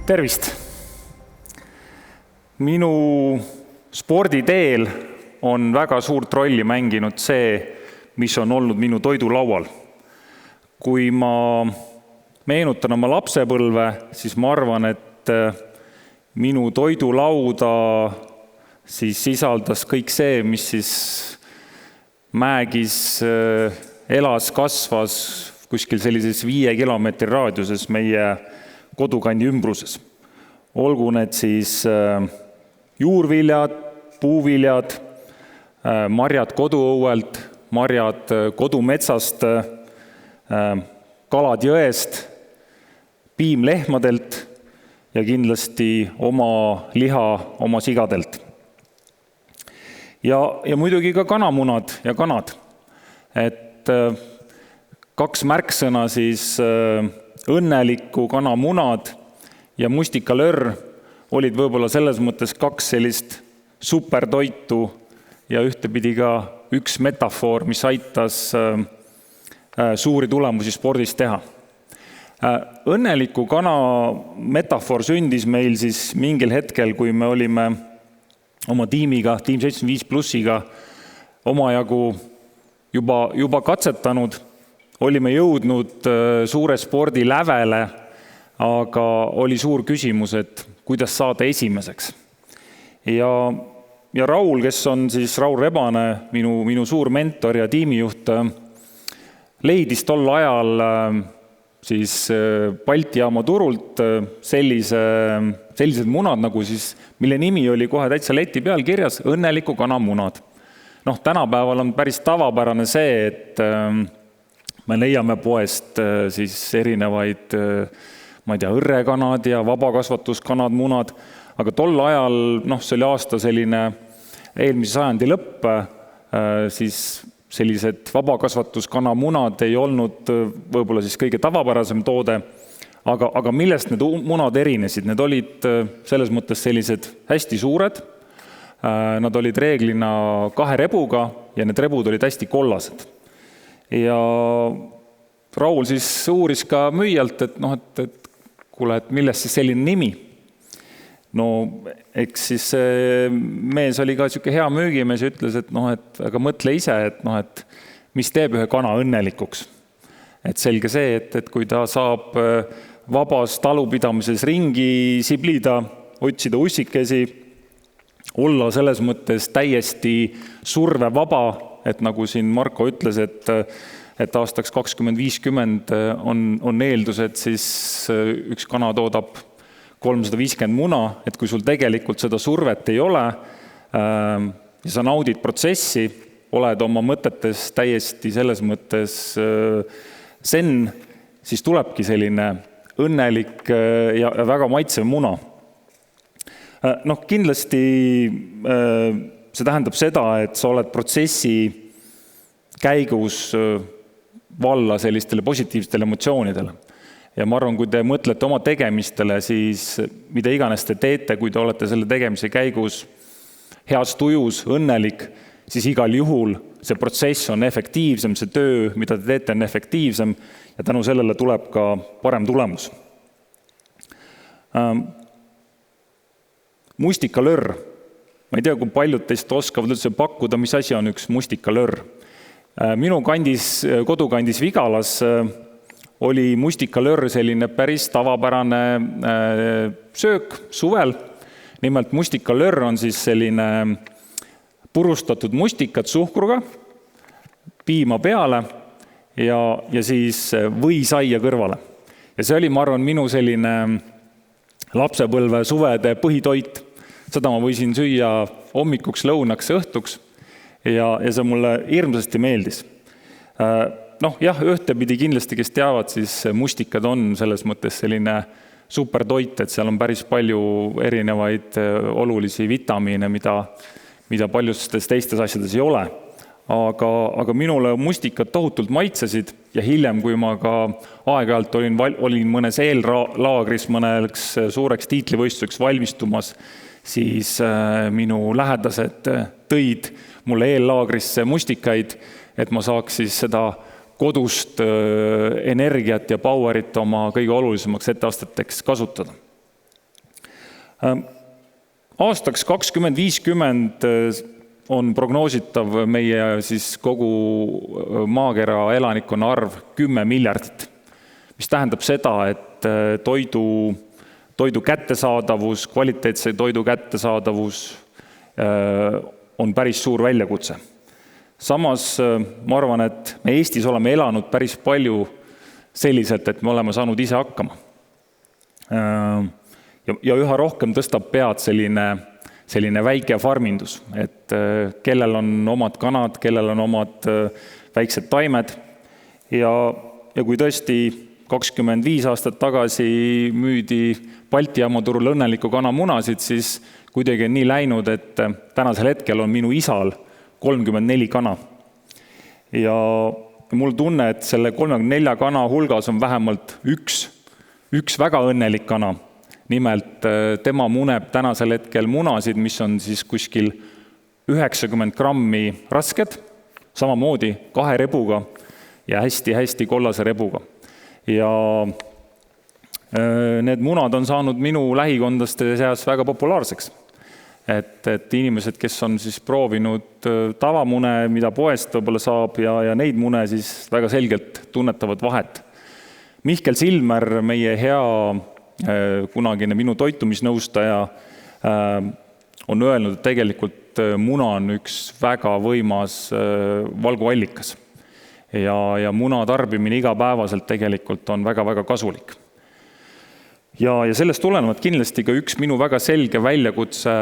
Tervist! Minu sporditeel on väga suurt rolli mänginud see, mis on olnud minu toidulaual. Kui ma meenutan oma lapsepõlve, siis ma arvan, et minu toidulauda siis sisaldas kõik see, mis siis Mäegis elas, kasvas kuskil sellises 5 kilomeetri raadiuses meie kodukandi ümbruses. Olgu need siis juurviljad, puuviljad, marjad koduõuelt, marjad kodumetsast, kalad jõest, piim lehmadelt ja kindlasti oma liha oma sigadelt. Ja muidugi ka kanamunad ja kanad. Et 2 märksõna siis õnneliku kanamunad ja mustikalörr olid võib-olla selles mõttes 2 sellist supertoitu ja ühtepidi ka üks metafoor, mis aitas suuri tulemusi spordis teha. Õnneliku kana metafoor sündis meil siis mingil hetkel, kui me olime oma tiimiga, Tiim 75+-iga omajagu juba katsetanud, olime jõudnud suure spordi lävele, aga oli suur küsimus, et kuidas saada esimeseks. Ja Raul, kes on siis Raul Rebane, minu suur mentor ja tiimijuht, leidis tol ajal siis Balti jaama turult sellised munad, nagu siis, mille nimi oli kohe täitsa leti peal kirjas, õnneliku kanamunad. Tänapäeval on päris tavapärane see, et me leiame poest siis erinevaid, ma ei tea, õrrekanad ja vabakasvatuskanad, munad, aga tol ajal, see oli aasta selline eelmise sajandi lõpp, siis sellised vabakasvatuskanamunad ei olnud võib-olla siis kõige tavapärasem toode, aga millest need munad erinesid? Need olid selles mõttes sellised hästi suured, nad olid reeglina 2 rebuga ja need rebud olid hästi kollased. Ja Raul siis uuris ka müüjalt, et kuule, et millest siis selline nimi? Eks siis mees oli ka selline hea müügimees ja ütles, et aga mõtle ise, et mis teeb ühe kana õnnelikuks. Et selge see, et kui ta saab vabas talupidamises ringi siblida, otsida ussikesi, olla selles mõttes täiesti survevaba, et nagu siin Marko ütles, et aastaks 2050 on eeldus, et siis üks kana toodab 350 muna, et kui sul tegelikult seda survet ei ole ja sa naudid protsessi, oled oma mõtetes täiesti selles mõttes zen, siis tulebki selline õnnelik ja väga maitsev muna. Kindlasti see tähendab seda, et sa oled protsessi käigus valla sellistele positiivsetele emotsioonidele. Ja ma arvan, kui te mõtlete oma tegemistele, siis mida iganes te teete, kui te olete selle tegemise käigus heas tujus, õnnelik, siis igal juhul see protsess on efektiivsem, see töö, mida te teete, on efektiivsem ja tänu sellele tuleb ka parem tulemus. Mustikalörr. Ma ei tea, kui paljud teist oskavad üldse pakkuda, mis asi on üks mustikalörr. Minu kodukandis Vigalas oli mustikalörr selline päris tavapärane söök suvel. Nimelt mustikalörr on siis selline purustatud mustikad suhkruga, piima peale ja siis võisaia kõrvale. Ja see oli, ma arvan, minu selline lapsepõlve suvede põhitoit. Seda ma võisin süüa hommikuks, lõunaks, õhtuks ja see mulle hirmsasti meeldis. Jah, ühtepidi kindlasti, kes teavad, siis mustikad on selles mõttes selline supertoit, et seal on päris palju erinevaid olulisi vitamiine, mida paljustes teistes asjades ei ole. Aga minule mustikad tohutult maitsesid ja hiljem, kui ma ka aeg-ajalt olin mõnes eellaagris mõneks suureks tiitlivõistluseks valmistumas, siis minu lähedased tõid mulle eellaagrisse mustikaid, et ma saaks siis seda kodust energiat ja powerit oma kõige olulisemaks etteasteteks kasutada. Aastaks 2050 on prognoositav meie siis kogu maakera elanikkonna arv 10 miljardit, mis tähendab seda, et toidu kättesaadavus, kvaliteetse toidu kättesaadavus on päris suur väljakutse. Samas ma arvan, et me Eestis oleme elanud päris palju selliselt, et me oleme saanud ise hakkama. Ja üha rohkem tõstab pead selline väike farmindus, et kellel on omad kanad, kellel on omad väiksed taimed. Ja kui tõesti 25 aastat tagasi müüdi Balti jaamaturul õnneliku kana munasid, siis kuidagi on nii läinud, et tänasel hetkel on minu isal 34 kana. Ja mul tunne, et selle 34 kana hulgas on vähemalt üks väga õnnelik kana. Nimelt tema muneb tänasel hetkel munasid, mis on siis kuskil 90 grammi rasked, samamoodi 2 rebuga ja hästi kollase rebuga. Ja need munad on saanud minu lähikondlaste seas väga populaarseks. Et inimesed, kes on siis proovinud tavamune, mida poest võib-olla saab ja neid mune, siis väga selgelt tunnetavad vahet. Mihkel Silmer, meie hea kunagine minu toitumisnõustaja, on öelnud, et tegelikult muna on üks väga võimas valguallikas. Ja muna tarbimine igapäevaselt tegelikult on väga-väga kasulik. Ja sellest tulenevalt kindlasti ka üks minu väga selge väljakutse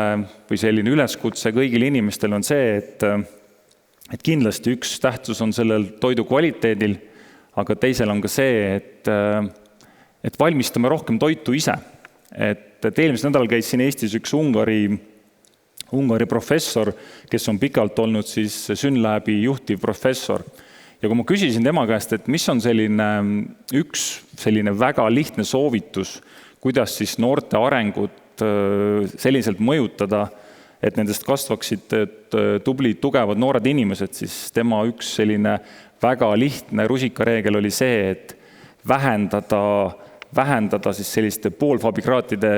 või selline üleskutse kõigil inimestel on see, et kindlasti üks tähtsus on sellel toidu kvaliteedil, aga teisel on ka see, et valmistame rohkem toitu ise. Et eelmisel nädalal käis siin Eestis üks Ungari professor, kes on pikalt olnud siis Synlabi juhtiv professor. Ja kui ma küsisin tema käest, et mis on selline väga lihtne soovitus, kuidas siis noorte arengut selliselt mõjutada, et nendest kasvaksid tublid, tugevad noored inimesed, siis tema üks selline väga lihtne rusikareegel oli see, et vähendada siis selliste poolfabrikaatide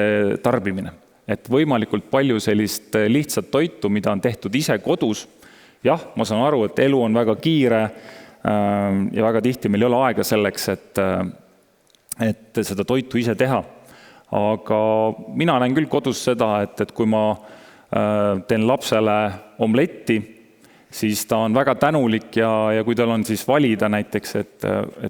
tarbimine. Et võimalikult palju sellist lihtsat toitu, mida on tehtud ise kodus. Jah, ma saan aru, et elu on väga kiire ja väga tihti meil ei ole aega selleks, et seda toitu ise teha. Aga mina näen küll kodus seda, et kui ma teen lapsele omletti, siis ta on väga tänulik ja kui tal on siis valida näiteks, et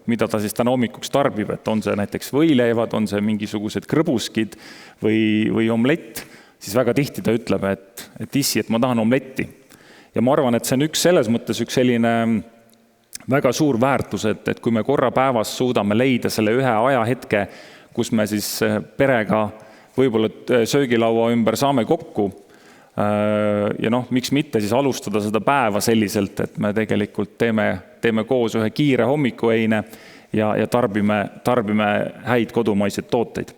mida ta siis täna hommikuks tarbib, et on see näiteks võileivad, on see mingisugused krõbuskid või omlett, siis väga tihti ta ütleb, et issi, et ma tahan omletti. Ja ma arvan, et see on selles mõttes üks selline väga suur väärtus, et kui me korra päevas suudame leida selle ühe ajahetke, kus me siis perega võib-olla söögilaua ümber saame kokku, ja miks mitte siis alustada seda päeva selliselt, et me tegelikult teeme koos ühe kiire hommikueine ja tarbime häid kodumaiseid tooteid.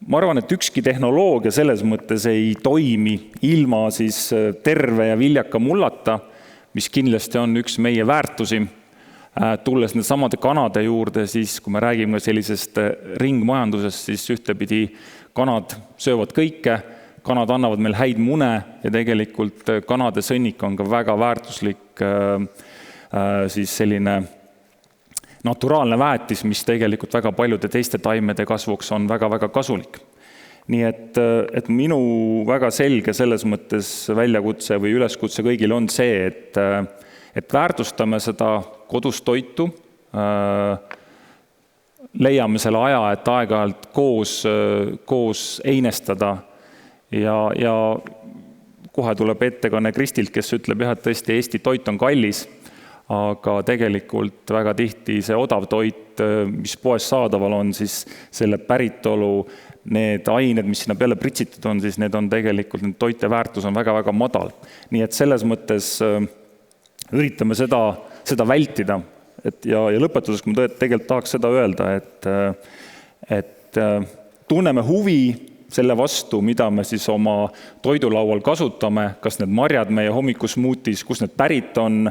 Ma arvan, et ükski tehnoloogia selles mõttes ei toimi ilma siis terve ja viljaka mullata, mis kindlasti on üks meie väärtusi. Tulles need samade kanade juurde, siis kui me räägime sellisest ringmajandusest, siis ühtepidi kanad söövad kõike, kanad annavad meil häid mune ja tegelikult kanade sõnnik on ka väga väärtuslik siis selline naturaalne väetis, mis tegelikult väga paljude teiste taimede kasvuks on väga-väga kasulik. Nii et minu väga selge selles mõttes väljakutse või üleskutse kõigil on see, et väärtustame seda kodus toitu, leiame selle aja, et aeg-ajalt koos einestada ja kohe tuleb ettekanne Kristilt, kes ütleb, et tõesti Eesti toit on kallis, aga tegelikult väga tihti see odav toit, mis poes saadaval on, siis selle päritolu, need ained, mis sinna peale pritsitud on, siis need on tegelikult, need toite väärtus on väga-väga madal. Nii et selles mõttes üritame seda vältida. Ja lõpetuseks ma tegelikult tahaks seda öelda, et tunneme huvi selle vastu, mida me siis oma toidulaual kasutame, kas need marjad meie hommikusmuutis, kus need pärit on,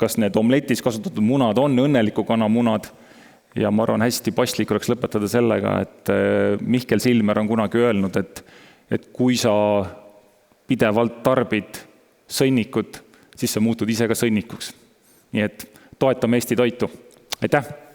kas need omletis kasutatud munad on õnneliku kana munad Ja ma arvan, hästi paslik oleks lõpetada sellega, et Mihkel Silmer on kunagi öelnud, et kui sa pidevalt tarbid sõnnikut, siis sa muutud ise ka sõnnikuks. Nii et toetame Eesti toitu. Aitäh!